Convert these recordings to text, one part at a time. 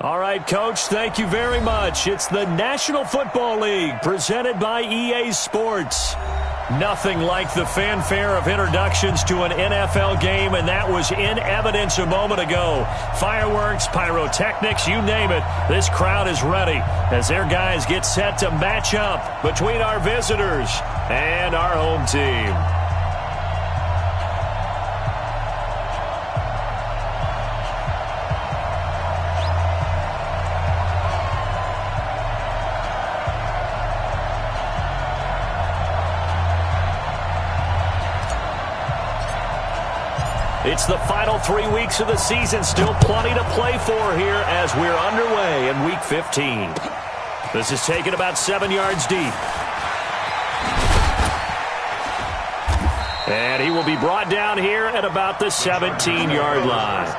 All right, Coach, thank you very much. It's the National Football League presented by EA Sports. Nothing like the fanfare of introductions to an NFL game, and that was in evidence a moment ago. Fireworks, pyrotechnics, you name it. This crowd is ready as their guys get set to match up between our visitors and our home team. It's the final 3 weeks of the season. Still plenty to play for here as we're underway in Week 15. This is taken about 7 yards deep. And he will be brought down here at about the 17-yard line.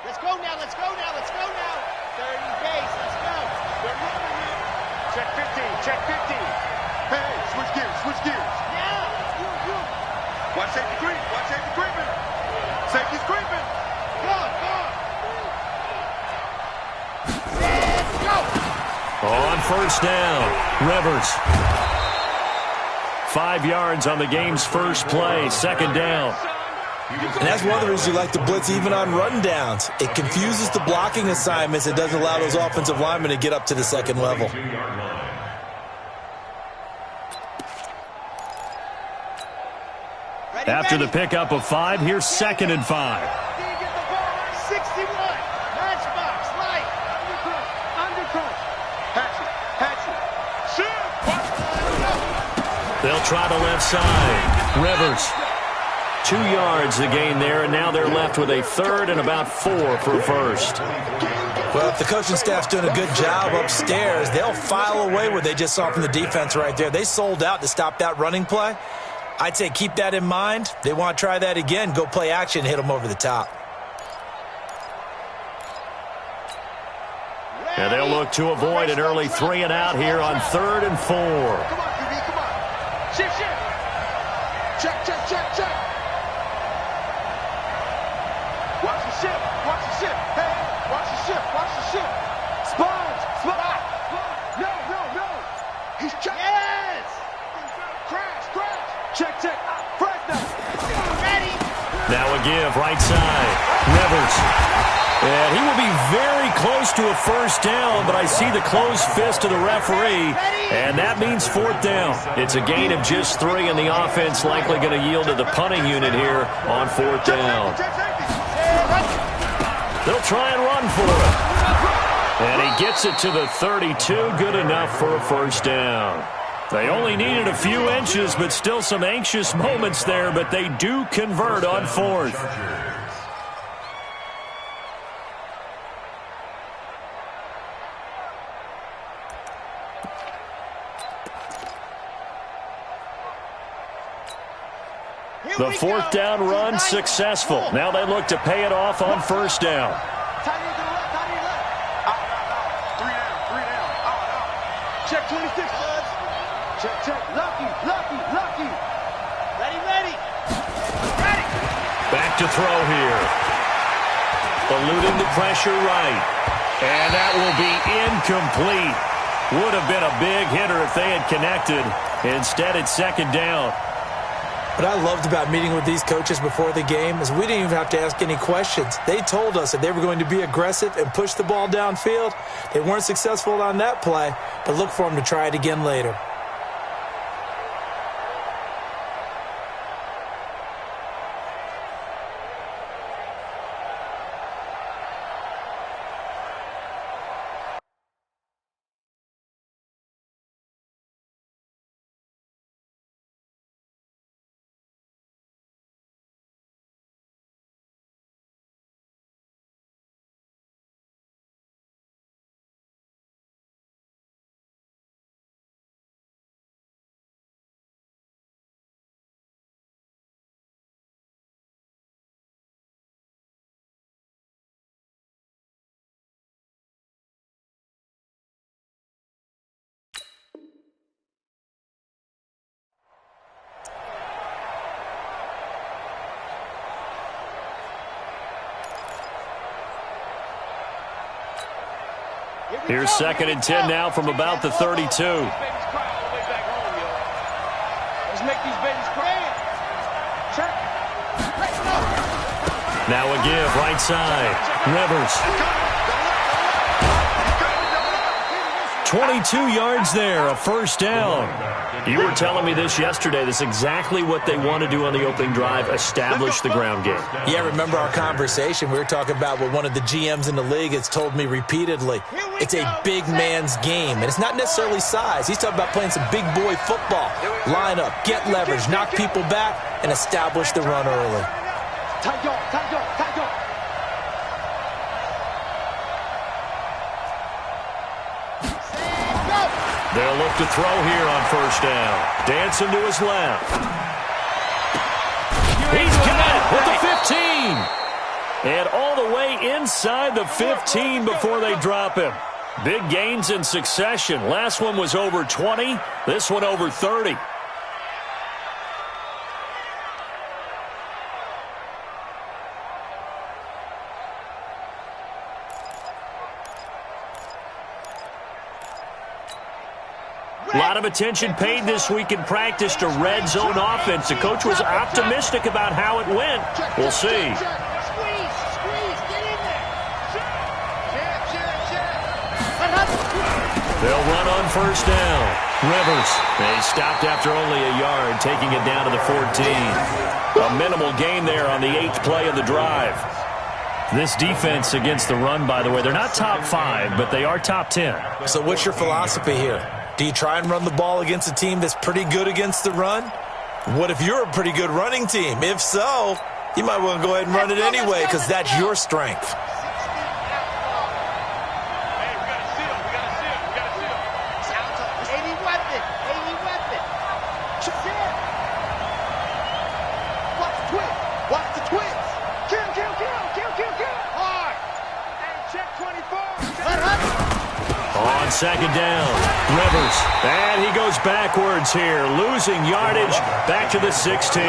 Let's go now, let's go now, let's go now. 30 base, let's go. They're running it. Check 15, check 15. Hey, switch gears. Yeah, you. Watch safety creeping. Safety's creeping. Go on. Let's go. On first down, Rivers. 5 yards on the game's first play, second down. And that's one of the reasons you like to blitz even on run downs. It confuses the blocking assignments. It doesn't allow those offensive linemen to get up to the second level. After the pickup of 5, here's 2nd and 5. 61. Matchbox, light. Undercrush. Hatchet. Shoot. They'll try the left side. Rivers. 2 yards the gain there, and now they're left with a third and about 4 for first. Well, if the coaching staff's doing a good job upstairs, they'll file away what they just saw from the defense right there. They sold out to stop that running play. I'd say keep that in mind. They want to try that again, go play action, hit them over the top. And they'll look to avoid an early 3 and out here on 3rd and 4. Come on, QB, come on. Shift. Check. Watch the ship. Hey, watch the ship. Sponge. No. He's checked. Yes. Crash. Check. Fresno. Ready. Now a give, right side. Rivers. And he will be very close to a first down, but I see the closed fist of the referee, and that means 4th down. It's a gain of just 3, and the offense likely going to yield to the punting unit here on 4th down. They'll try and run for it. And he gets it to the 32, good enough for a first down. They only needed a few inches, but still some anxious moments there, but they do convert on 4th. The 4th down run successful. Now they look to pay it off on first down. Tight end to the left. Out. 3 down. Out. Check 26. Check. Lucky. Ready. Back to throw here. Eluding the pressure right. And that will be incomplete. Would have been a big hitter if they had connected. Instead, it's 2nd down. What I loved about meeting with these coaches before the game is we didn't even have to ask any questions. They told us that they were going to be aggressive and push the ball downfield. They weren't successful on that play, but look for them to try it again later. Here's 2nd and 10 now from about the 32. Let's make these babies cry. Check. Now a give, right side. Rivers. 22 yards there, a first down. You were telling me this yesterday. That's exactly what they want to do on the opening drive, establish the ground game. Yeah, remember our conversation? We were talking about what one of the GMs in the league has told me repeatedly. It's a big man's game, and it's not necessarily size. He's talking about playing some big boy football. Line up, get leverage, knock people back, and establish the run early. Tight up. They'll look to throw here on first down. Dancing to his left. He's got it with the 15. And all the way inside the 15 before they drop him. Big gains in succession. Last one was over 20. This one over 30. A lot of attention paid this week in practice to red zone offense. The coach was optimistic about how it went. We'll see. Squeeze, get in there. Check. They'll run on first down. Rivers. They stopped after only a yard, taking it down to the 14. A minimal gain there on the 8th play of the drive. This defense against the run, by the way, they're not top 5, but they are top 10. So what's your philosophy here? Do you try and run the ball against a team that's pretty good against the run? What if you're a pretty good running team? If so, you might want to go ahead and run it anyway because that's your strength. Hey, we got to seal. Sounds like 80 weapon. Check it. Watch the twins. Kill. Hard. Hey, check 24. On second down, Rivers. And he goes backwards here, losing yardage back to the 16.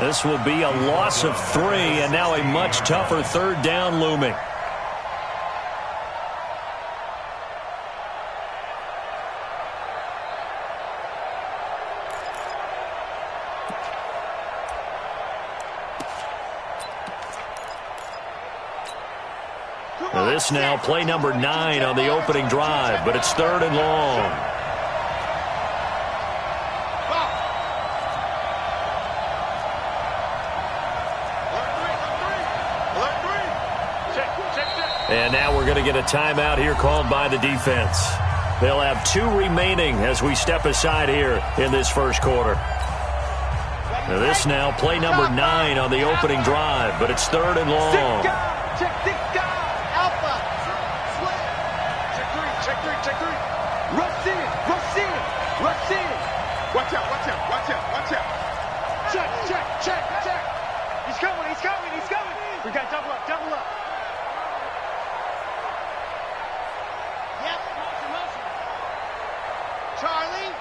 This will be a loss of 3, and now a much tougher 3rd down looming. This now play number 9 on the opening drive, but it's 3rd and long. And now we're going to get a timeout here called by the defense. They'll have 2 remaining as we step aside here in this first quarter. This now play number 9 on the opening drive, but it's 3rd and long. Rush in. Watch out. Check. He's coming. We got double up. Yep, motion. Charlie.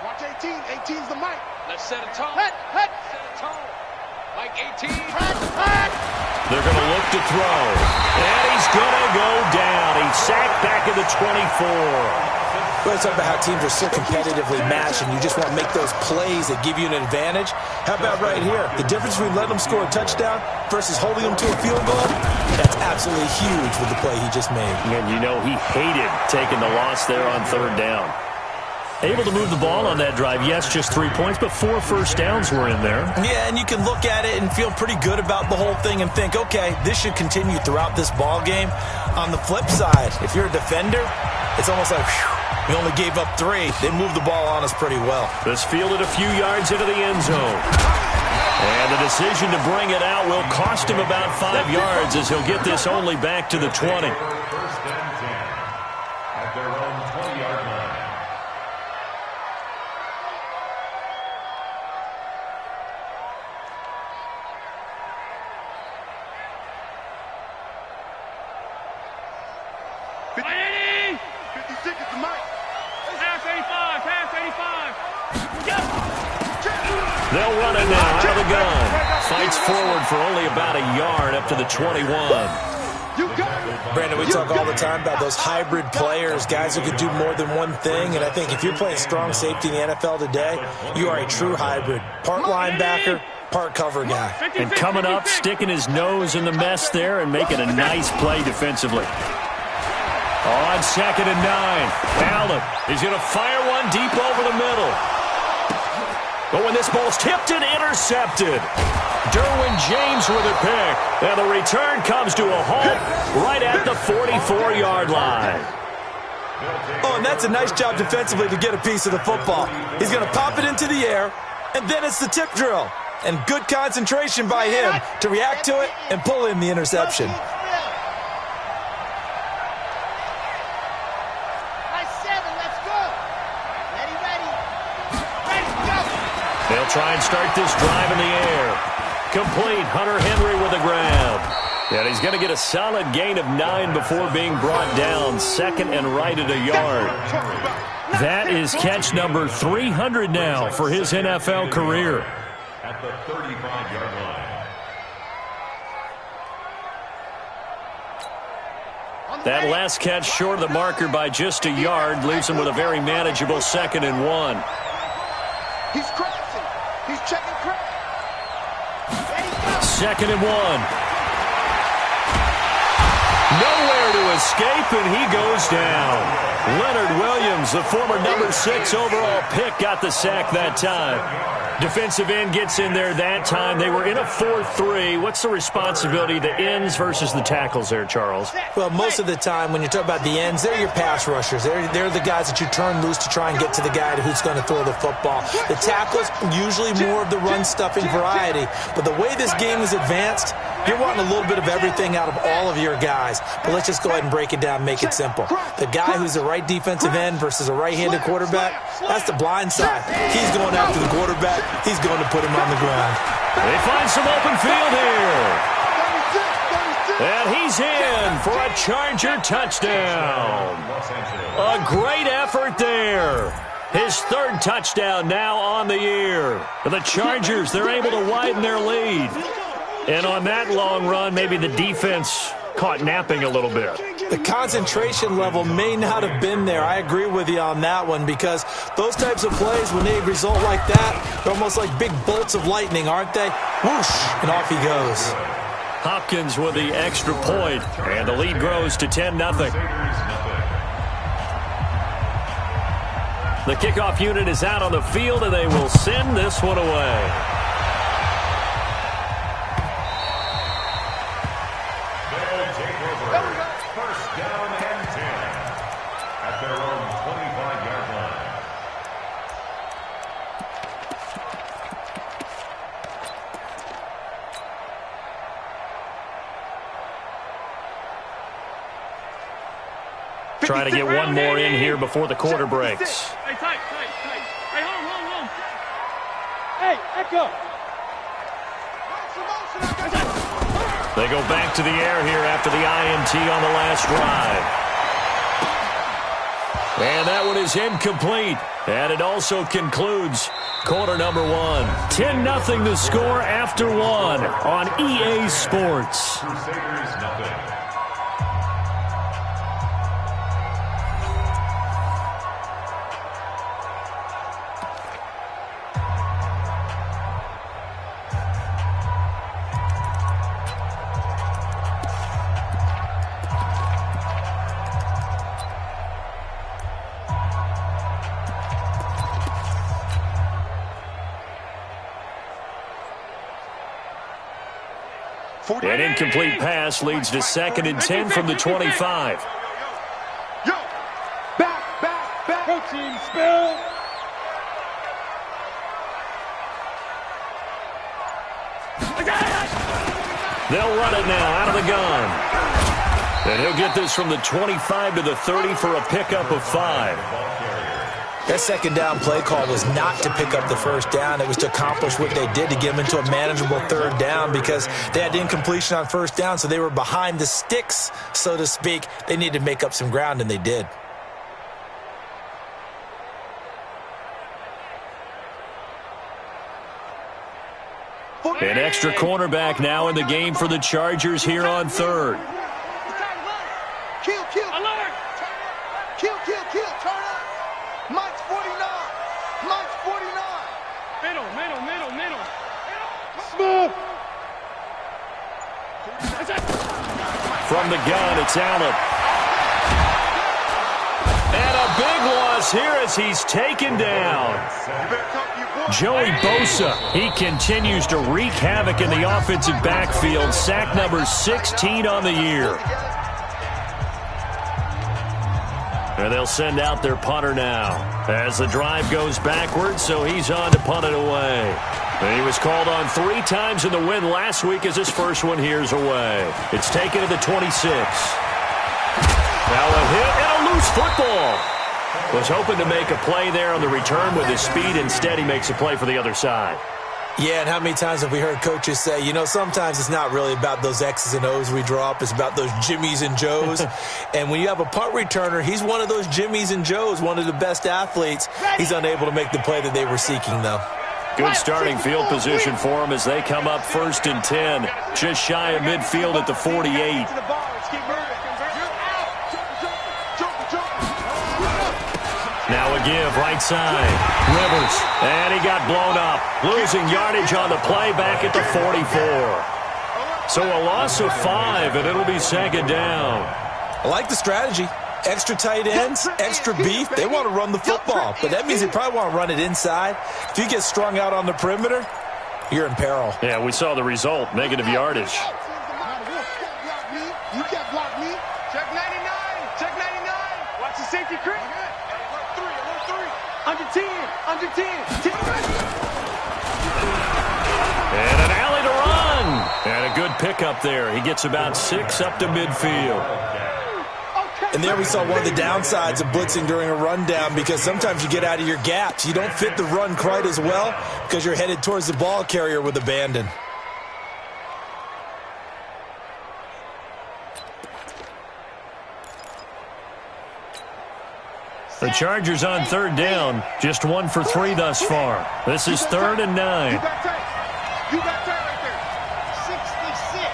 Watch 18. 18's the mic. Let's set a tone. Hut. Set a tone. Mike 18. Hut. They're going to look to throw. And he's going to go down. He's sacked back at the 24. We're talking about how teams are so competitively matched and you just want to make those plays that give you an advantage. How about right here? The difference between letting them score a touchdown versus holding them to a field goal, that's absolutely huge with the play he just made. And you know he hated taking the loss there on 3rd down. Able to move the ball on that drive. Yes, just 3 points, but 4 first downs were in there. Yeah, and you can look at it and feel pretty good about the whole thing and think, okay, this should continue throughout this ball game. On the flip side, if you're a defender, it's almost like, whew, we only gave up 3. They moved the ball on us pretty well. This fielded a few yards into the end zone. And the decision to bring it out will cost him about 5 yards as he'll get this only back to the 20. At their own 20-yard line. They'll run it now out of the gun. Fights forward for only about a yard up to the 21. Brandon, we talk all the time about those hybrid players, guys who can do more than one thing, and I think if you're playing strong safety in the NFL today, you are a true hybrid. Part linebacker, part cover guy. And coming up, sticking his nose in the mess there and making a nice play defensively. On 2nd and 9, Allen is going to fire one deep over the middle. But when this ball's tipped and intercepted, Derwin James with a pick. And the return comes to a halt right at the 44-yard line. Oh, and that's a nice job defensively to get a piece of the football. He's going to pop it into the air, and then it's the tip drill. And good concentration by him to react to it and pull in the interception. They'll try and start this drive in the air. Complete. Hunter Henry with a grab. And he's going to get a solid gain of 9 before being brought down. 2nd and right at a yard. That is catch number 300 now for his NFL career. At the 35-yard line. That last catch short of the marker by just a yard leaves him with a very manageable 2nd and 1. He's crashing. He's checking crack. 2nd and 1. Nowhere to escape, and he goes down. Leonard Williams, the former number 6 overall pick, got the sack that time. Defensive end gets in there that time. They were in a 4-3. What's the responsibility of the ends versus the tackles there, Charles? Well, most of the time when you talk about the ends, they're your pass rushers. They're the guys that you turn loose to try and get to the guy who's going to throw the football. The tackles, usually more of the run-stuffing variety. But the way this game is advanced, you're wanting a little bit of everything out of all of your guys. But let's just go ahead and break it down and make it simple. The guy who's the right defensive end versus a right-handed quarterback, that's the blind side. He's going after the quarterback. He's going to put him on the ground. They find some open field here. And he's in for a Charger touchdown. A great effort there. His 3rd touchdown now on the year. The Chargers, they're able to widen their lead. And on that long run, maybe the defense caught napping a little bit. The concentration level may not have been there. I agree with you on that one, because those types of plays, when they result like that, they're almost like big bolts of lightning, aren't they? Whoosh, and off he goes. Hopkins with the extra point, and the lead grows to 10-0. The kickoff unit is out on the field, and they will send this one away. First down and 10 at their own 25-yard line. Trying to get one more in here before the quarter breaks. Hey, tight. Hey, home. Hey, Echo. They go back to the air here after the INT on the last drive. And that one is incomplete. And it also concludes quarter number 1. 10-0 the score after 1 on EA Sports. Crusaders, nothing. An incomplete pass leads to 2nd and 10 from the 25. Yo, back. Coaching spill. They'll run it now out of the gun. And he'll get this from the 25 to the 30 for a pickup of 5. That 2nd down play call was not to pick up the 1st down. It was to accomplish what they did, to get them into a manageable 3rd down, because they had incompletion on 1st down, so they were behind the sticks, so to speak. They needed to make up some ground, and they did. An extra cornerback now in the game for the Chargers here on 3rd. kill. Alert! Kill, kill, kill. Turn up. Mike's 49. Mike's 49. Middle. Smooth. From the gun, it's Allen. And a big loss here as he's taken down. Joey Bosa, he continues to wreak havoc in the offensive backfield. Sack number 16 on the year. And they'll send out their punter now as the drive goes backwards, so he's on to punt it away. And he was called on 3 times in the win last week as his first one here's away. It's taken to the 26. Now a hit and a loose football. Was hoping to make a play there on the return with his speed. Instead, he makes a play for the other side. Yeah, and how many times have we heard coaches say, you know, sometimes it's not really about those X's and O's we drop. It's about those Jimmies and Joes. And when you have a punt returner, he's one of those Jimmies and Joes, one of the best athletes. He's unable to make the play that they were seeking, though. Good starting field position for him as they come up 1st and 10. Just shy of midfield at the 48. Now a give, right side. Rivers, and he got blown up. Losing yardage on the play back at the 44. So a loss of 5, and it'll be 2nd down. I like the strategy. Extra tight ends, extra beef. They want to run the football, but that means they probably want to run it inside. If you get strung out on the perimeter, you're in peril. Yeah, we saw the result, negative yardage. You can't block me. Check 99. Check 99. Watch the safety creep. Under 10. And an alley to run. And a good pickup there. He gets about 6 up to midfield. And there we saw one of the downsides of blitzing during a rundown, because sometimes you get out of your gaps. You don't fit the run quite as well because you're headed towards the ball carrier with abandon. The Chargers on 3rd down. Just 1 for 3 thus far. This is 3rd and 9. You got tight right there. 66.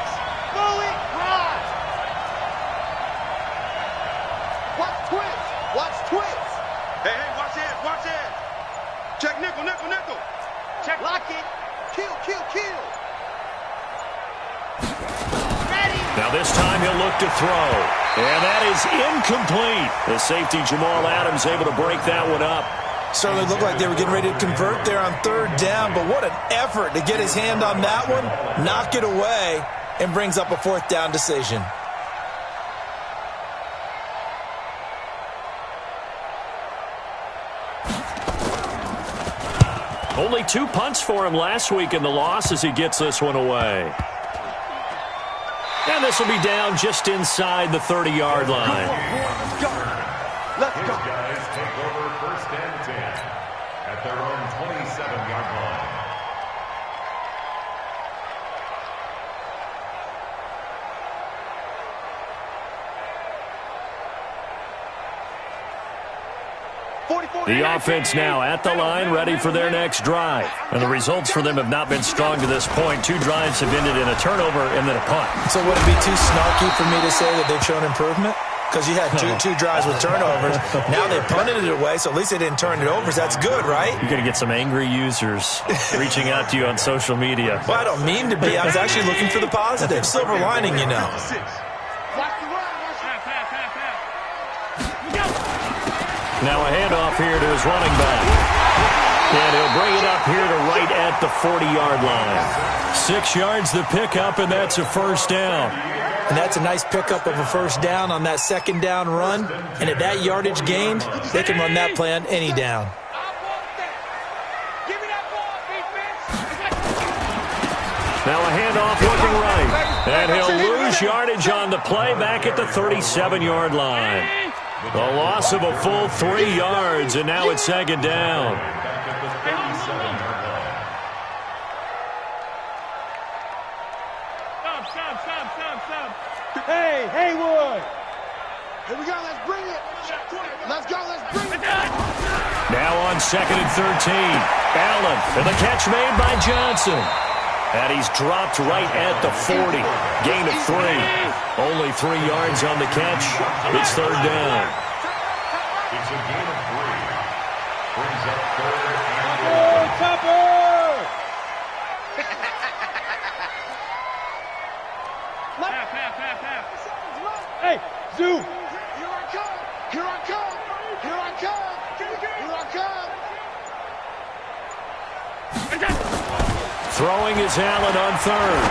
Fully ride. Watch twins. Hey, watch it. Check nickel. Check. Lock it. Kill. Now this time he'll look to throw. And that is incomplete. The safety Jamal Adams able to break that one up. Certainly looked like they were getting ready to convert there on 3rd down, but what an effort to get his hand on that one, knock it away, and brings up a 4th down decision. Only 2 punts for him last week in the loss as he gets this one away. And this will be down just inside the 30-yard line. Let's go. His guys take over 1st and 10 at their own 27-yard line. The offense now at the line, ready for their next drive. And the results for them have not been strong to this point. 2 drives have ended in a turnover and then a punt. So would it be too snarky for me to say that they've shown improvement? Because you had two drives with turnovers. Now they punted it away, so at least they didn't turn it over. So that's good, right? You're going to get some angry users reaching out to you on social media. Well, I don't mean to be. I was actually looking for the positive. Silver lining, you know. Now a handoff here to his running back. And he'll bring it up here to right at the 40-yard line. 6 yards the pickup, and that's a 1st down. And that's a nice pickup of a 1st down on that 2nd down run. And at that yardage gained, they can run that play on any down. Now a handoff looking right. And he'll lose yardage on the play back at the 37-yard line. The loss of a full 3 yards, and now it's 2nd down. Back at the 37-yard line. Stop. Hey, Haywood. Here we go. Let's bring it. Let's bring it. Now on 2nd and 13. Allen, and the catch made by Johnson. And he's dropped right at the 40. Gain of 3. Only 3 yards on the catch. It's third down. It's a gain of 3. Brings up third and Hey, Zoo! Here I come! Here I come! Here I come! Here I come! Throwing is Allen on third.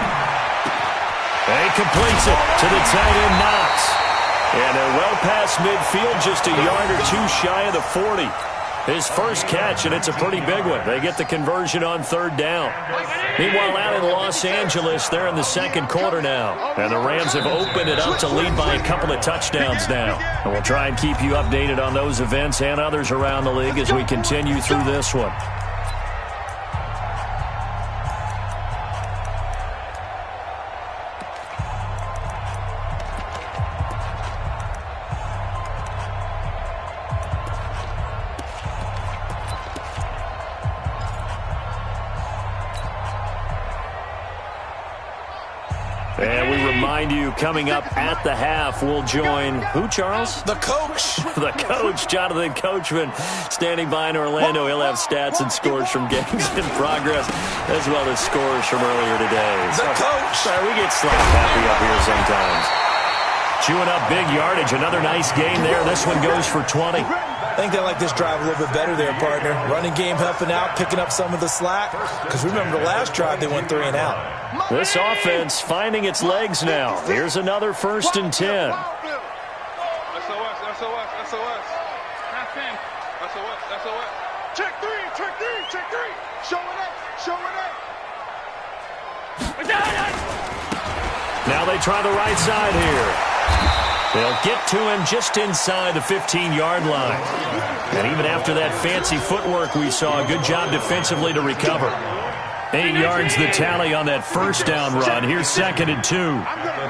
And he completes it to the tight end, Knox. And they're well past midfield, just a yard or 2 shy of the 40. His first catch, and it's a pretty big one. They get the conversion on third down. Meanwhile, out in Los Angeles, they're in the second quarter now. And the Rams have opened it up to lead by a couple of touchdowns now. And we'll try and keep you updated on those events and others around the league as we continue through this one. And we remind you, coming up at the half, we'll join who, Charles? The coach. The coach, Jonathan Coachman, standing by in Orlando. He'll have stats and scores from games in progress, as well as scores from earlier today. The coach. Sorry, we get slap happy up here sometimes. Chewing up big yardage. Another nice game there. This one goes for 20. I think they like this drive a little bit better there, partner. Running game helping out, picking up some of the slack. Because remember the last drive, they went 3 and out. This offense finding its legs now. Here's another 1st and 10. SOS. Half in. SOS. Check 3! Showing up! Now they try the right side here. They'll get to him just inside the 15-yard line. And even after that fancy footwork we saw, a good job defensively to recover. 8 yards the tally on that first down run. Here's 2nd and 2. I'm gonna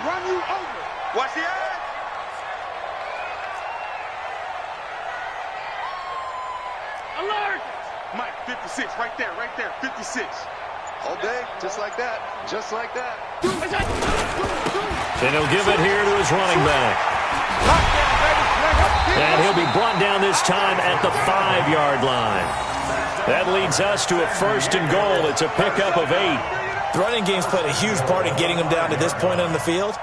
run you over. Watch the eye. Alert! Mike, 56, right there, 56. All day, just like that. And he'll give it here to his running back. And he'll be brought down this time at the 5-yard line. That leads us to a 1st and goal. It's a pickup of 8. The running game's played a huge part in getting them down to this point on the field.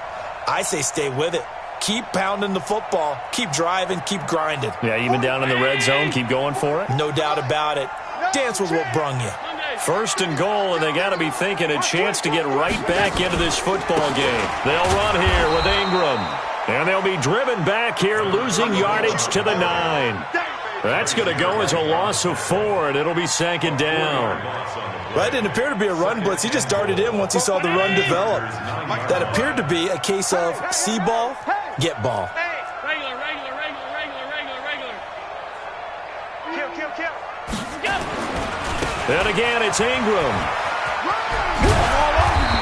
I say stay with it. Keep pounding the football. Keep driving. Keep grinding. Yeah, even down in the red zone, keep going for it. No doubt about it. Dance with what brung you. 1st and goal, and they got to be thinking a chance to get right back into this football game. They'll run here with Ingram. And they'll be driven back here, losing yardage to the 9. That's going to go as a loss of 4, and it'll be 2nd down. That didn't appear to be a run blitz. He just darted in once he saw the run develop. That appeared to be a case of see ball, get ball. Regular. Kill. And again, it's Ingram.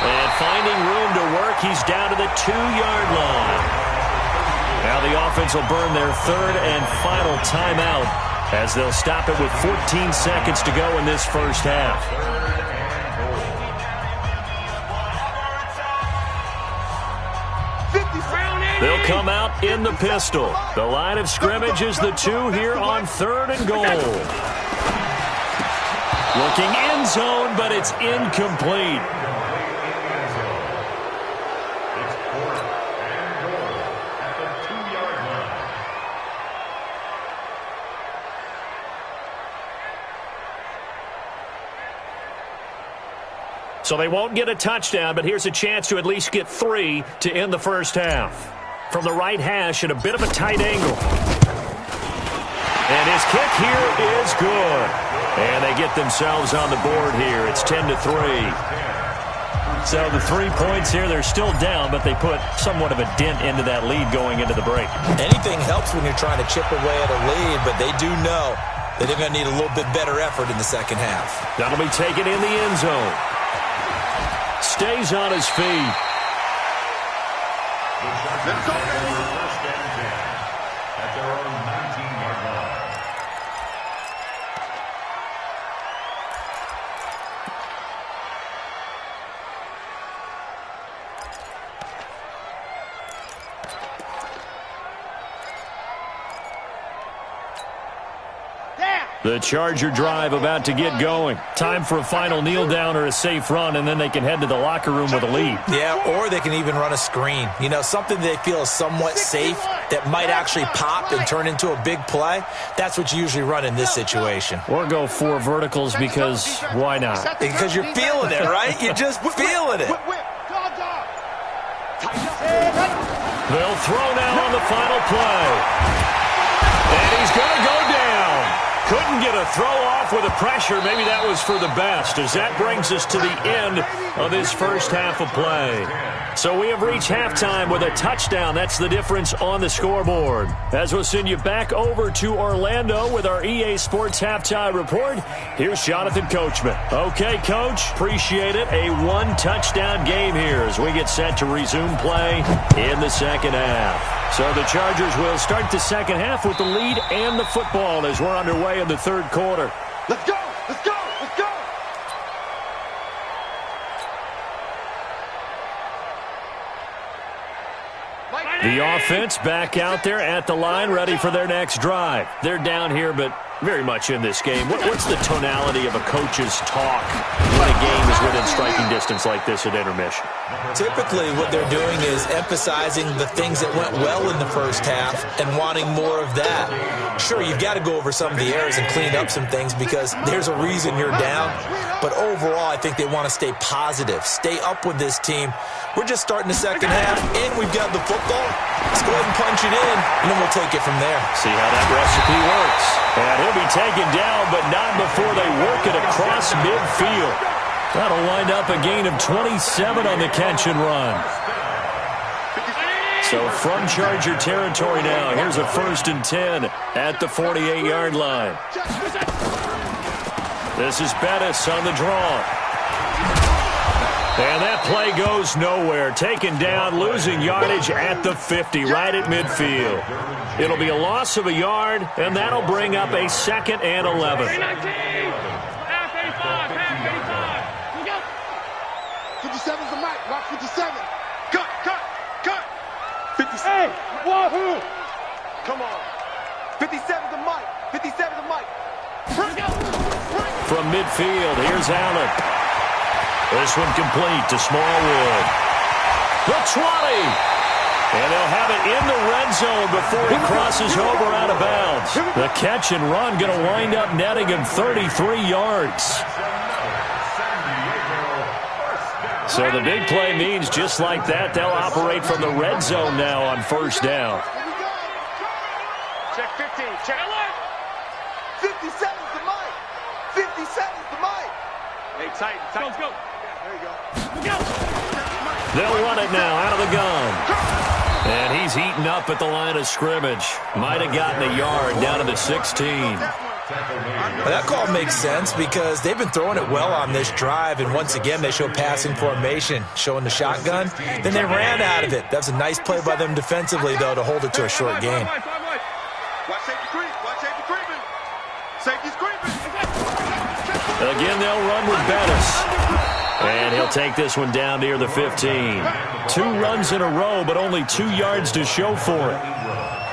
And finding room to work, he's down to the 2-yard line. Now the offense will burn their 3rd and final timeout as they'll stop it with 14 seconds to go in this first half. They'll come out in the pistol. The line of scrimmage is the 2 here on 3rd and goal. Looking end zone, but it's incomplete. It's 4th and goal at the 2-yard line. So they won't get a touchdown, but here's a chance to at least get 3 to end the first half. From the right hash at a bit of a tight angle. And his kick here is good. And they get themselves on the board here. It's 10-3. So the 3 points here, they're still down, but they put somewhat of a dent into that lead going into the break. Anything helps when you're trying to chip away at a lead, but they do know that they're going to need a little bit better effort in the second half. That'll be taken in the end zone. Stays on his feet. Let's go, baby. 1st and 10 at their own 19-yard line. The Charger drive about to get going. Time for a final kneel down or a safe run, and then they can head to the locker room with a lead. Yeah, or they can even run a screen. You know, something they feel is somewhat safe that might actually pop and turn into a big play. That's what you usually run in this situation. Or go 4 verticals because why not? Because you're feeling it, right? You're just feeling it. They'll throw now on the final play. And he's going to go down. Couldn't get a throw off with the pressure. Maybe that was for the best, as that brings us to the end of this first half of play. So we have reached halftime with a touchdown. That's the difference on the scoreboard. As we'll send you back over to Orlando with our EA Sports Halftime Report, here's Jonathan Coachman. Okay, Coach, appreciate it. A 1-touchdown game here as we get set to resume play in the second half. So the Chargers will start the second half with the lead and the football as we're underway in the third quarter. Let's go! Let's go! Let's go! The offense back out there at the line, ready for their next drive. They're down here, but very much in this game. What's the tonality of a coach's talk when a game is within striking distance like this at intermission? Typically, what they're doing is emphasizing the things that went well in the first half and wanting more of that. Sure, you've got to go over some of the errors and clean up some things because there's a reason you're down. But overall, I think they want to stay positive, stay up with this team. We're just starting the second half, and we've got the football. Let's go ahead and punch it in, and then we'll take it from there. See how that recipe works. And he'll be taken down, but not before they work it across midfield. That'll wind up a gain of 27 on the catch and run. So from Charger territory now, here's a 1st and 10 at the 48-yard line. This is Bettis on the draw. And that play goes nowhere. Taken down, losing yardage at the 50, right at midfield. It'll be a loss of a yard, and that'll bring up a 2nd and 11. Half 85, half 85. 57's the mic. Watch 57. Cut! 57. Hey, wahoo! Come on. 57's the mic. 57's the mic. From midfield, here's Allen. This one complete to Smallwood. The 20. And they'll have it in the red zone before he crosses over out of bounds. The catch and run going to wind up netting him 33 yards. So the big play means just like that, they'll operate from the red zone now on 1st down. Check 15. Check. 57's the mic. 57's the mic. Hey, tight. Let's go. There you go. They'll run it now out of the gun. And he's eaten up at the line of scrimmage. Might have gotten a yard down to the 16. Well, that call makes sense because they've been throwing it well on this drive, and once again they show passing formation, showing the shotgun. Then they ran out of it. That's a nice play by them defensively, though, to hold it to a short gain. Watch safety creep. Watch safety creeping. Safety's creeping. Again, they'll run with Bettis. And he'll take this one down near the 15. 2 runs in a row, but only 2 yards to show for it.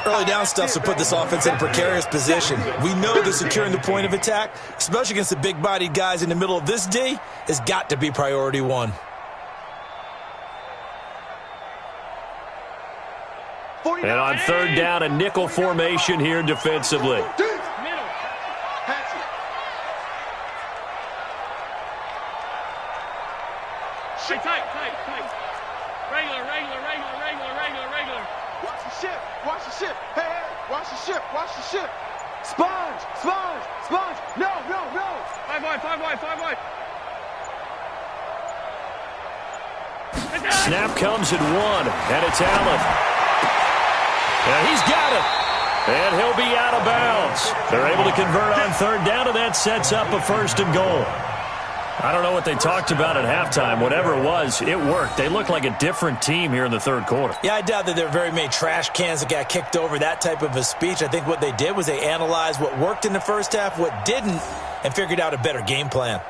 Early down stuff to put this offense in a precarious position. We know that securing the point of attack, especially against the big-bodied guys in the middle of this D, has got to be priority 1. And on 3rd down, a nickel formation here defensively. Tight. Regular. Watch the ship. Hey, watch the ship. Sponge. No. 5 wide. Snap comes at 1, and it's Allen. And he's got it. And he'll be out of bounds. They're able to convert on 3rd down, and that sets up a 1st and goal. I don't know what they talked about at halftime. Whatever it was, it worked. They look like a different team here in the 3rd quarter. Yeah, I doubt that there are very many trash cans that got kicked over, that type of a speech. I think what they did was they analyzed what worked in the first half, what didn't, and figured out a better game plan.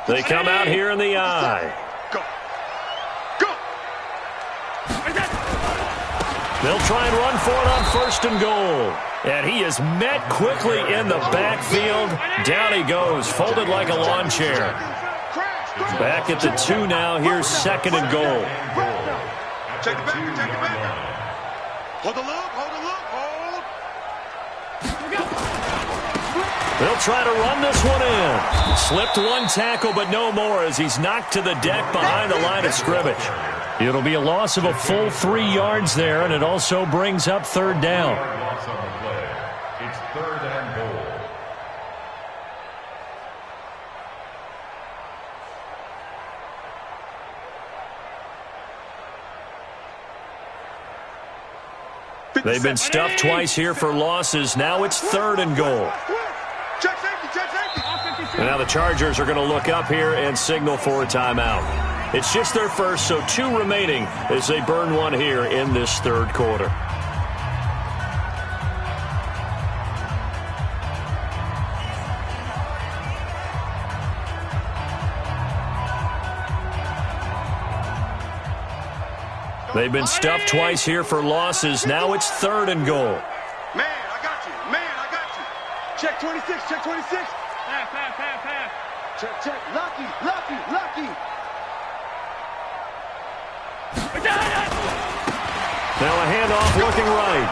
They come out here in the eye. Go. They'll try and run for it on 1st and goal. And he is met quickly in the backfield. Down he goes, folded like a lawn chair. Back at the 2 now. Here's 2nd and goal. Check it back, check it back. Hold the look, hold the look, hold. They'll try to run this one in. Slipped one tackle, but no more as he's knocked to the deck behind the line of scrimmage. It'll be a loss of a full 3 yards there, and it also brings up 3rd down. Loss on the play. It's 3rd and goal. They've been stuffed twice here for losses. Now it's 3rd and goal. Check safety, check safety. And now the Chargers are going to look up here and signal for a timeout. It's just their first, so 2 remaining as they burn one here in this 3rd quarter. They've been stuffed twice here for losses. Now it's 3rd and goal. Man, I got you. Man, I got you. Check 26, check 26. Pass. Check, check. Lucky, lucky, lucky. Now a handoff looking right.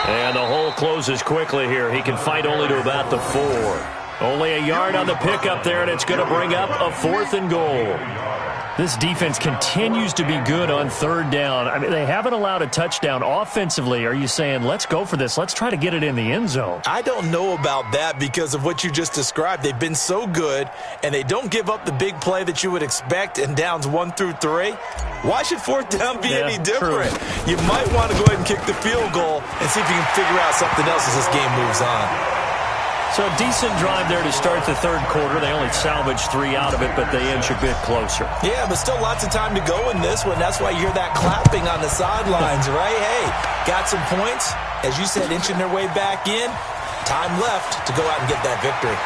And the hole closes quickly here. He can fight only to about the 4. Only a yard on the pickup there, and it's going to bring up a 4th and goal. This defense continues to be good on 3rd down. I mean, they haven't allowed a touchdown offensively. Are you saying, let's go for this? Let's try to get it in the end zone. I don't know about that because of what you just described. They've been so good, and they don't give up the big play that you would expect in downs 1 through 3. Why should 4th down be any different? True. You might want to go ahead and kick the field goal and see if you can figure out something else as this game moves on. So a decent drive there to start the 3rd quarter. They only salvaged 3 out of it, but they inch a bit closer. Yeah, but still lots of time to go in this one. That's why you hear that clapping on the sidelines, right? Hey, got some points. As you said, inching their way back in. Time left to go out and get that victory.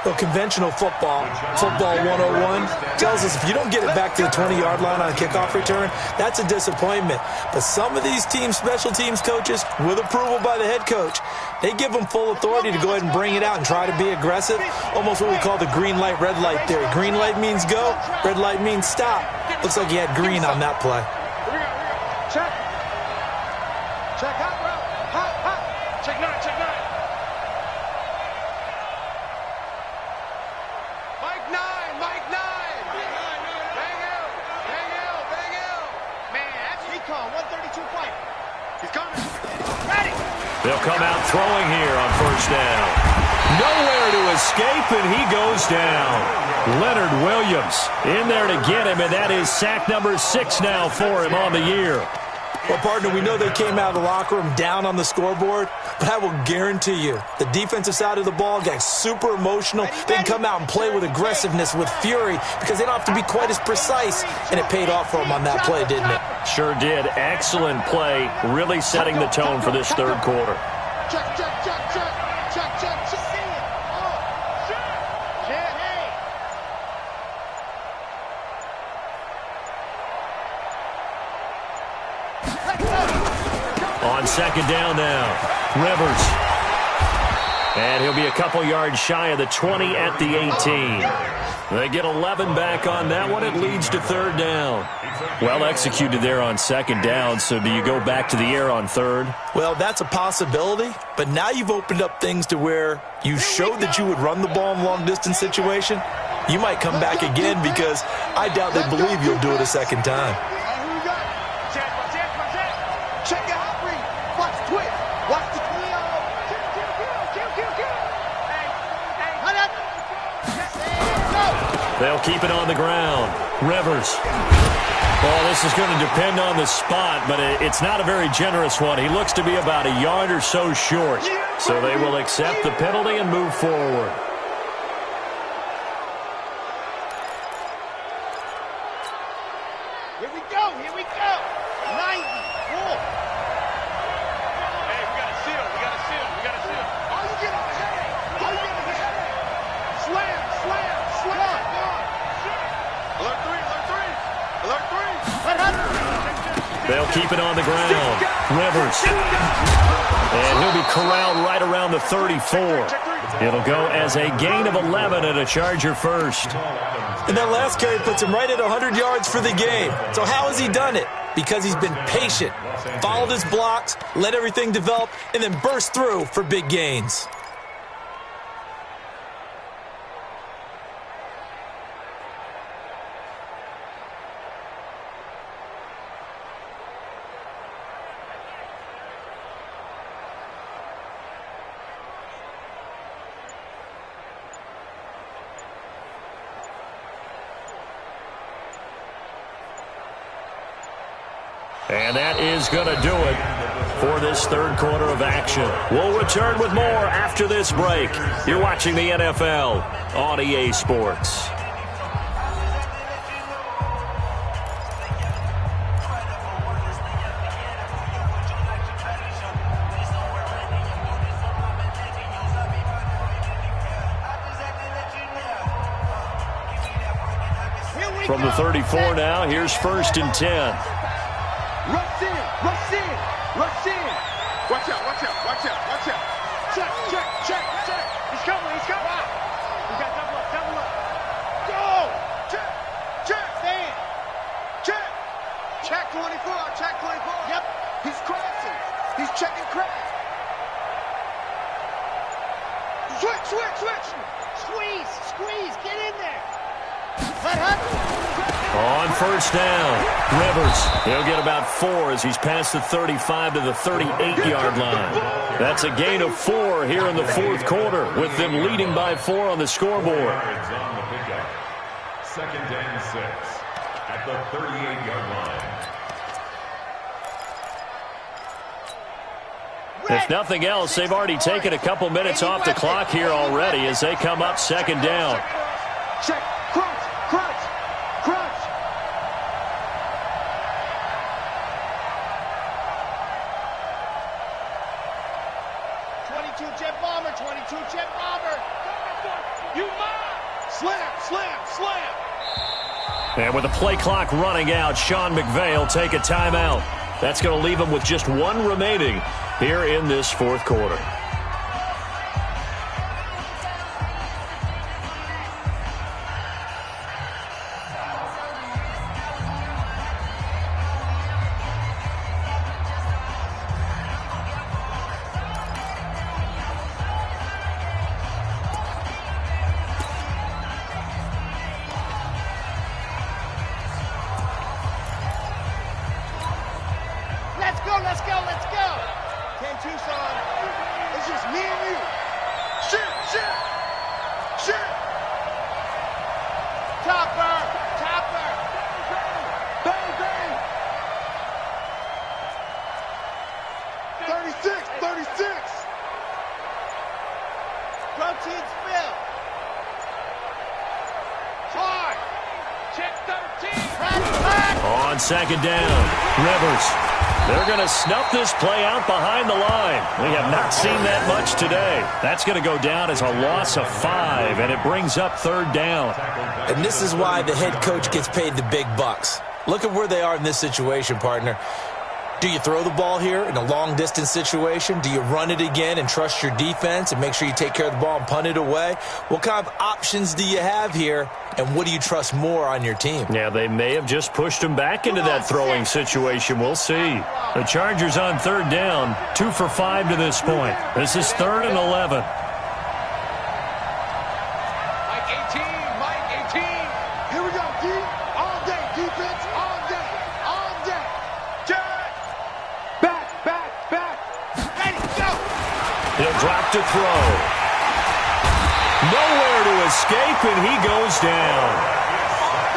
Well, conventional football 101, tells us if you don't get it back to the 20-yard line on a kickoff return, that's a disappointment. But some of these teams, special teams coaches, with approval by the head coach, they give them full authority to go ahead and bring it out and try to be aggressive. Almost what we call the green light, red light theory. Green light means go, red light means stop. Looks like he had green on that play. Here we go. Check. Check hot, bro. Hot. Check 9. Mike 9. Bang out. Man, that's recon. 132 fight. He's coming. Ready. They'll come out throwing here on 1st down. Nowhere to escape, and he goes down. Leonard Williams in there to get him, and that is sack number 6 now for him on the year. Well, partner, we know they came out of the locker room down on the scoreboard, but I will guarantee you the defensive side of the ball got super emotional. They can come out and play with aggressiveness, with fury, because they don't have to be quite as precise, and it paid off for them on that play, didn't it? Sure did. Excellent play, really setting the tone for this 3rd quarter. Check. See it. Check. Hey. On 2nd down now, Rivers. And he'll be a couple yards shy of the 20 at the 18. They get 11 back on that one. It leads to 3rd down. Well executed there on 2nd down, so do you go back to the air on 3rd? Well, that's a possibility, but now you've opened up things to where you showed that you would run the ball in long-distance situation. You might come back again because I doubt they believe you'll do it a 2nd time. Who we got? Check your hot read. Watch the twist. Watch the Cleo. Kill. Hey. Hunt up. Go. They'll keep it on the ground. Rivers. Well, this is going to depend on the spot, but it's not a very generous one. He looks to be about a yard or so short. So they will accept the penalty and move forward. Here we go. 90. Cool. Hey, we got to seal. All you get is Slam. Alert 3. Let They'll keep it on the ground. Rivers. And he'll be corralled right around the 34. It'll go as a gain of 11 and a Charger first. And that last carry puts him right at 100 yards for the game. So how has he done it? Because he's been patient, followed his blocks, let everything develop, and then burst through for big gains. And that is going to do it for this third quarter of action. We'll return with more after this break. You're watching the NFL on EA Sports. From the 34 now, here's 1st and 10. Rush in, rush in, rush in. Watch out, watch out, watch out, watch out. Check, check, check, check. He's coming, he's coming. We got double up, double up. Go! Check, check. Stand. Check. Check 24, check 24. Yep. He's crossing. He's checking crack. Switch, switch, switch. Squeeze, squeeze, get in there. On 1st down, Rivers. He'll get about 4 as he's past the 35 to the 38-yard line. That's a gain of 4 here in the fourth quarter, with them leading by 4 on the scoreboard. On the pickup. 2nd and 6 at the 38-yard line. If nothing else, they've already taken a couple minutes off the clock here already as they come up 2nd down. Check, crunch, crunch, crunch. Jet bomber, 22 jet bomber. You mine. Slam, slam, slam. And with the play clock running out, Sean McVay will take a timeout. That's going to leave him with just 1 remaining here in this fourth quarter. Let's go, let's go. 10 Tucson. It's just me and you. Shit, shit, shit. Topper, topper. Bang, bang. 36, 36. Protein spill. Hard. Check 13. On 2nd down, Rivers. They're going to snuff this play out behind the line. We have not seen that much today. That's going to go down as a loss of 5, and it brings up 3rd down. And this is why the head coach gets paid the big bucks. Look at where they are in this situation, partner. Do you throw the ball here in a long-distance situation? Do you run it again and trust your defense and make sure you take care of the ball and punt it away? What kind of options do you have here, and what do you trust more on your team? Yeah, they may have just pushed him back into that throwing situation. We'll see. The Chargers on 3rd down, 2 for 5 to this point. This is 3rd and 11. Mike 18, Mike 18. Here we go, D. All day, defense, all day, all day. Back, back, back. Ready, go. He'll drop to throw. Nowhere to escape, and he goes down.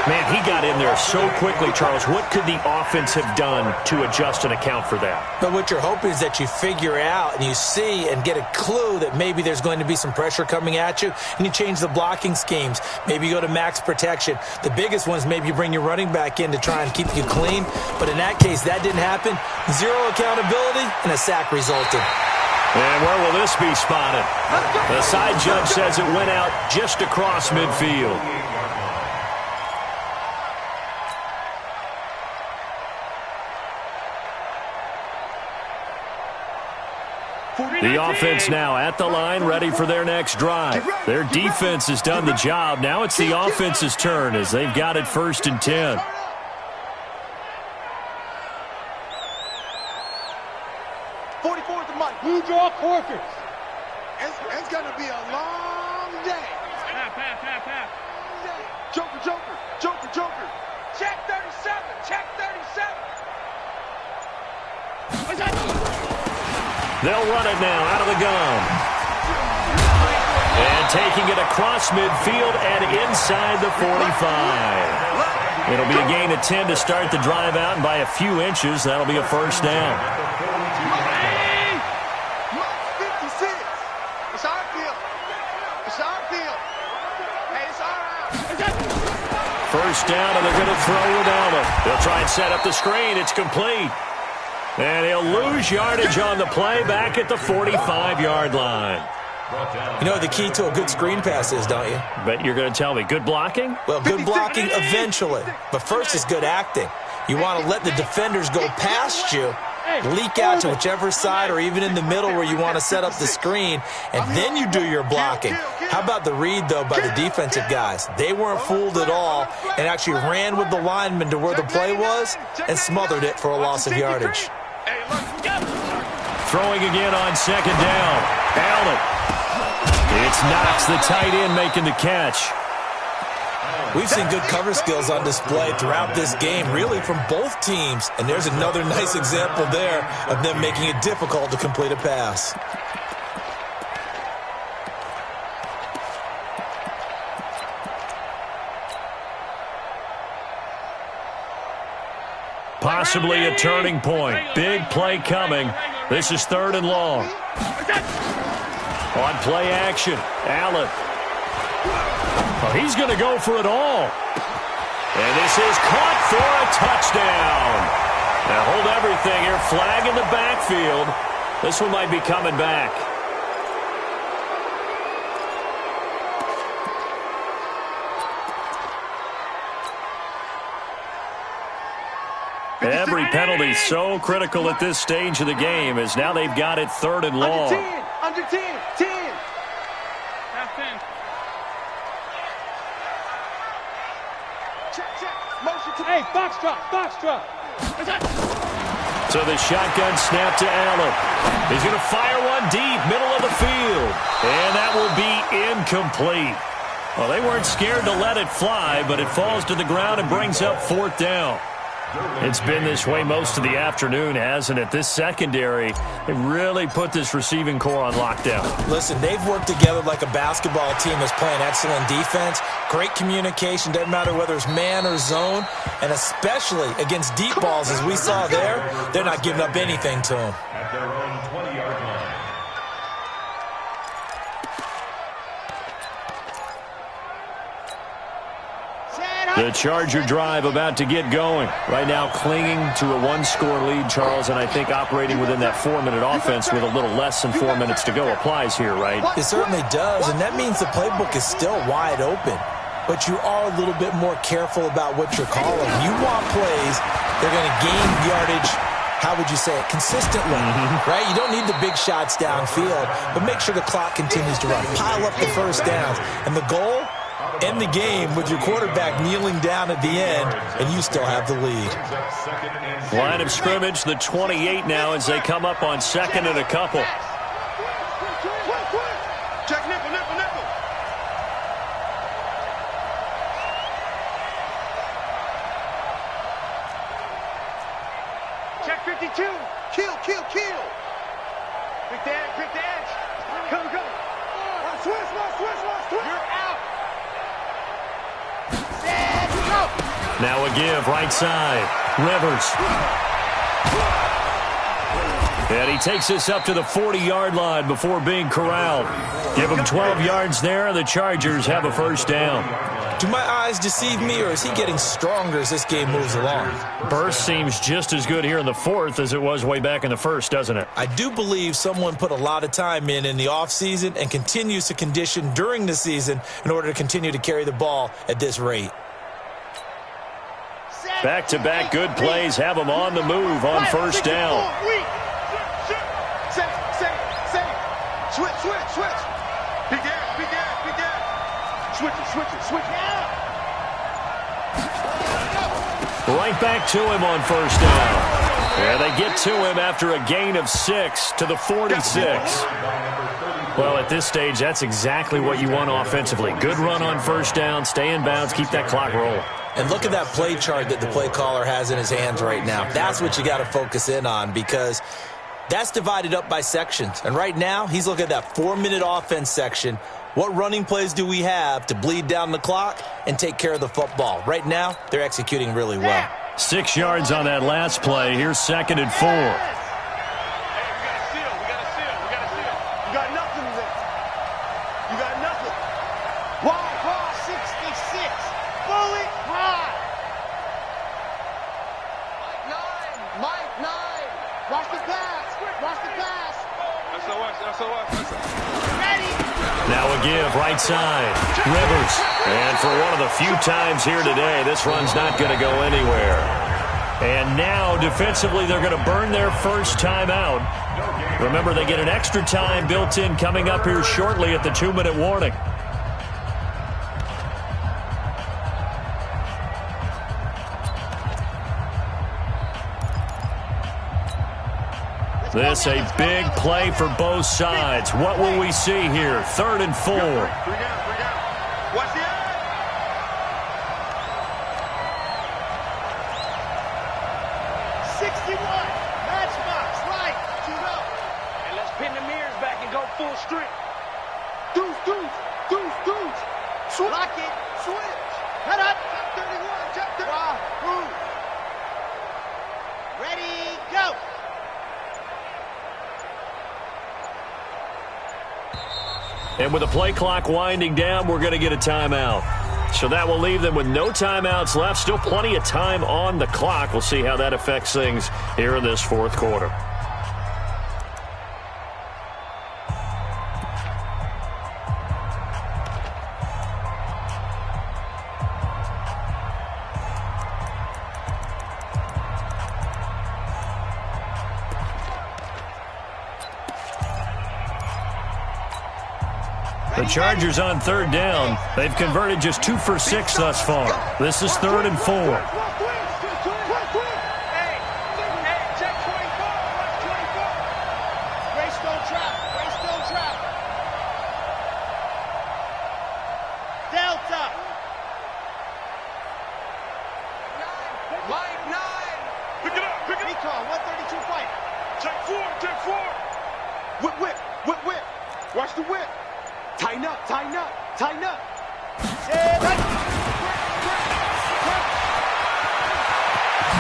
Man, he got in there so quickly, Charles. What could the offense have done to adjust and account for that? But what you're hoping is that you figure out and you see and get a clue that maybe there's going to be some pressure coming at you, and you change the blocking schemes. Maybe you go to max protection. The biggest one is maybe you bring your running back in to try and keep you clean. But in that case, that didn't happen. 0 accountability, and a sack resulted. And where will this be spotted? The side judge says it went out just across midfield. The offense now at the line, ready for their next drive. Their defense has done the job. Now it's the offense's turn as they've got it 1st and 10. Who draw quarters? It's going to be a long day. Pass. Joker. Check 37. They'll run it now out of the gun. And taking it across midfield and inside the 45. It'll be a gain of 10 to start the drive out, and by a few inches, that'll be a 1st down. First down, and they're going to throw with Allen. They'll try and set up the screen. It's complete. And he'll lose yardage on the play back at the 45-yard line. You know what the key to a good screen pass is, don't you? But you're going to tell me, good blocking? Well, good blocking eventually. But first is good acting. You want to let the defenders go past you, leak out to whichever side or even in the middle where you want to set up the screen, and then you do your blocking. How about the read, though, by the defensive guys? They weren't fooled at all and actually ran with the lineman to where the play was and smothered it for a loss of yardage. Throwing again on 2nd down. Allen. It's Knox, the tight end, making the catch. We've seen good cover skills on display throughout this game, really from both teams. And there's another nice example there of them making it difficult to complete a pass. Possibly a turning point. Big play coming. This is 3rd and long. On play action, Allen. Oh, he's going to go for it all. And this is caught for a touchdown. Now hold everything here. Flag in the backfield. This one might be coming back. Every penalty so critical at this stage of the game as now they've got it 3rd and long. Under 10. Check. Hey, box drop. So the shotgun snap to Allen. He's going to fire one deep, middle of the field. And that will be incomplete. Well, they weren't scared to let it fly, but it falls to the ground and brings up 4th down. It's been this way most of the afternoon, hasn't it? This secondary, they really put this receiving core on lockdown. Listen, they've worked together like a basketball team that's playing excellent defense. Great communication, doesn't matter whether it's man or zone. And especially against deep balls, as we saw there, they're not giving up anything to them. At their own 20-yard line. The Charger drive about to get going. Right now clinging to a 1-score lead, Charles, and I think operating within that 4-minute offense with a little less than 4 minutes to go applies here, right? It certainly does, and that means the playbook is still wide open. But you are a little bit more careful about what you're calling. You want plays, they're going to gain yardage, how would you say it, consistently, right? You don't need the big shots downfield, but make sure the clock continues to run. Pile up the first downs, and the goal, end the game with your quarterback kneeling down at the end, and you still have the lead. Line of scrimmage, the 28 now as they come up on 2nd and a couple. Check nickel. Check 52. Kill. Quick the edge. Go. Switch. You're out. Now a give, right side. Rivers. And he takes this up to the 40-yard line before being corralled. Give him 12 yards there, and the Chargers have a 1st down. Do my eyes deceive me, or is he getting stronger as this game moves along? Burst seems just as good here in the 4th as it was way back in the 1st, doesn't it? I do believe someone put a lot of time in the offseason and continues to condition during the season in order to continue to carry the ball at this rate. Back-to-back good plays have them on the move on 1st down. switch. Big gas. Switch. Now. Right back to him on first down. Yeah, they get to him after a gain of 6 to the 46. Well, at this stage, that's exactly what you want offensively. Good run on first down, stay in bounds, keep that clock rolling. And look at that play chart that the play caller has in his hands right now. That's what you got to focus in on, because that's divided up by sections. And right now, he's looking at that 4-minute offense section. What running plays do we have to bleed down the clock and take care of the football? Right now, they're executing really well. 6 yards on that last play. Here's 2nd and 4. Hey, we got a seal. You got nothing there. You got nothing. Wow, 66. Bullet high. Mike 9. Watch the pass. SOS. Ready. Now a give, right side. Rivers. And for one of the few times here today, this run's not going to go anywhere. And now, defensively, they're going to burn their first timeout. Remember, they get an extra time built in coming up here shortly at the 2-minute warning. This a big play for both sides. What will we see here? 3rd and 4. 3 down. Watch the end. Matchbox, right, 2 up. And let's pin the mirrors back and go full strength. Deuce. Lock it, switch. Head up. Check 31. Ready, go. And with the play clock winding down, we're going to get a timeout. So that will leave them with no timeouts left. Still plenty of time on the clock. We'll see how that affects things here in this 4th quarter. The Chargers on 3rd down. They've converted just 2 for 6 thus far. This is 3rd and 4. Hey, check 24. Greystone trap. Delta. Mike 9. Pick it up. Recon, 132 fight. Check 4. Whip. Watch the whip. Tighten up.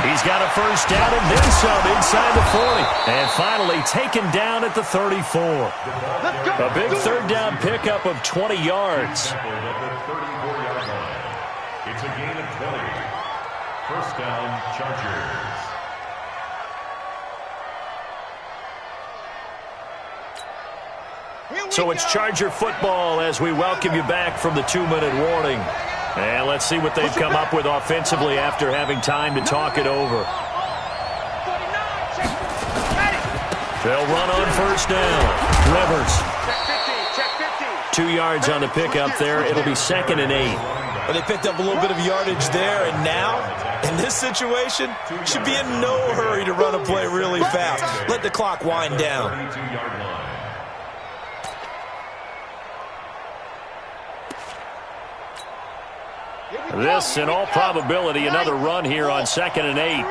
He's got a first down and then some inside the 40. And finally taken down at the 34. A big 3rd down pickup of 20 yards. At the 34-yard line. It's a gain of 20. First down, Chargers. So it's Charger football as we welcome you back from the 2-minute warning. And let's see what they've come up with offensively after having time to talk it over. They'll run on first down. Rivers. Check 2 yards on the pickup there. It'll be 2nd and 8. Well, they picked up a little bit of yardage there, and now, in this situation, should be in no hurry to run a play really fast. Let the clock wind down. 32-yard line. This, in all probability, another run here on 2nd and 8. H3,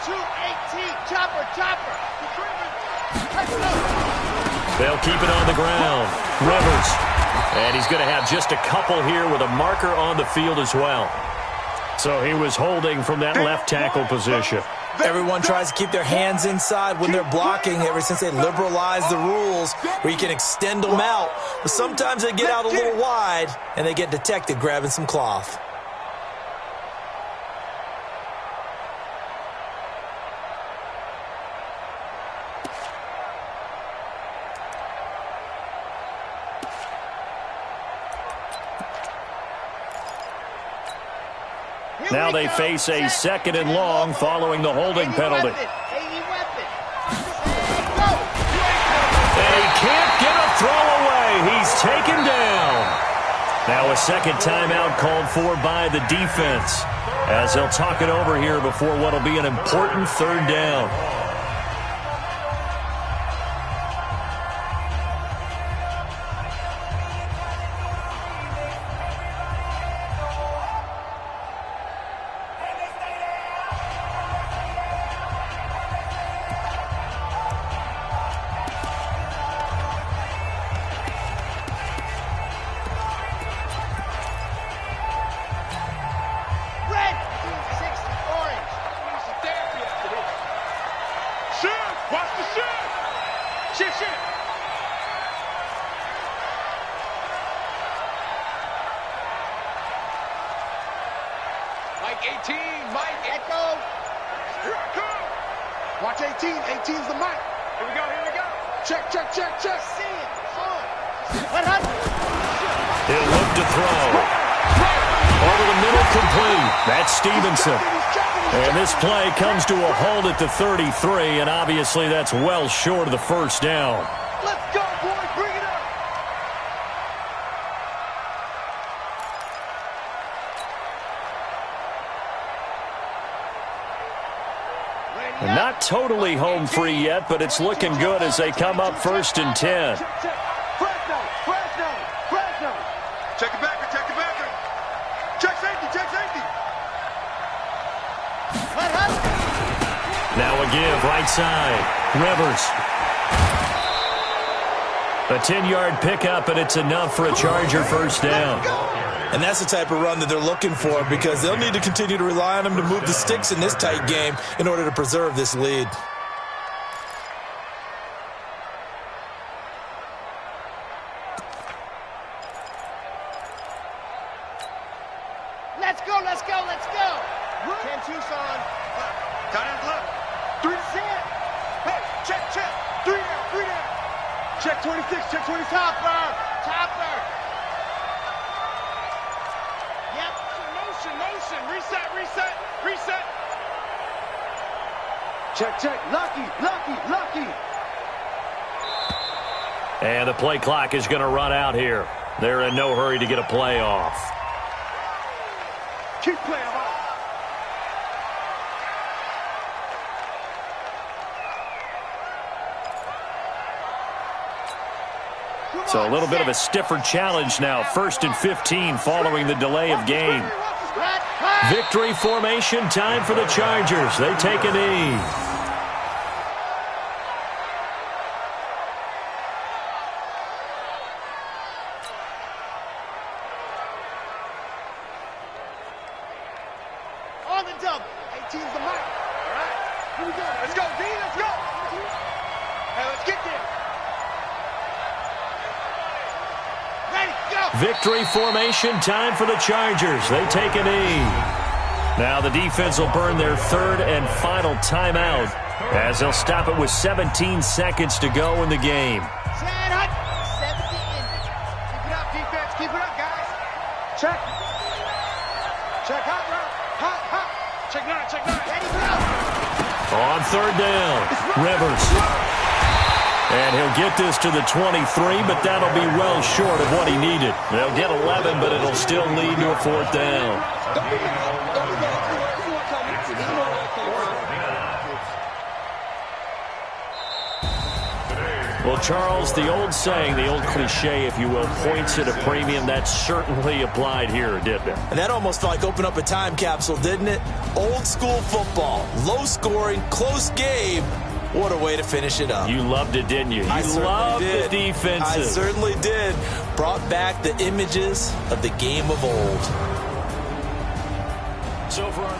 218. Chopper. They'll keep it on the ground. Rivers. And he's going to have just a couple here with a marker on the field as well. So he was holding from that left tackle position. Everyone tries to keep their hands inside when they're blocking ever since they liberalized the rules where you can extend them out. But sometimes they get out a little wide and they get detected grabbing some cloth. Now they face a 2nd and long following the holding penalty. Now a second timeout called for by the defense as they'll talk it over here before what will be an important third down. Watch 18. 18's the mic. Here we go. Here we go. Check. See it. He'll look to throw. Over the middle, complete. That's Stevenson. And this play comes to a halt at the 33, and obviously that's well short of the first down. Let's go, boys. Bring it up. And not totally home free yet, but it's looking good as they come up 1st and 10. Fresno. Check it back. Check safety. Now a give, right side. Rivers. A 10-yard pickup, and it's enough for a Charger first down. And that's the type of run that they're looking for because they'll need to continue to rely on them to move the sticks in this tight game in order to preserve this lead. Let's go. 10 Tucson. Tight end left. 3 to 10. Hey, check. 3 down. Check 26. Topper. Yep. Motion. Reset. Check. Lucky. And the play clock is going to run out here. They're in no hurry to get a play off. Keep playing them off. So a little bit of a stiffer challenge now. 1st and 15 following the delay of game. Victory formation time for the Chargers. They take a knee. On the double. 18's the mic. All right. Here we go. Let's go, D. Let's go. Hey, let's get there. Ready, go. Victory formation time for the Chargers. They take a knee. Now the defense will burn their 3rd and final timeout as they'll stop it with 17 seconds to go in the game. 17. Keep it up, defense. Keep it up, guys. Check. Hot route. Hot. Check 9. Ready, go. On 3rd down, Rivers. And he'll get this to the 23, but that'll be well short of what he needed. They'll get 11, but it'll still lead to a 4th down. Well, Charles, the old saying, the old cliche, if you will, points at a premium, that certainly applied here, didn't it? And that almost felt like opened up a time capsule, didn't it? Old school football, low scoring, close game. What a way to finish it up. You loved it, didn't you? I loved did. The defenses. I certainly did. Brought back the images of the game of old. So for our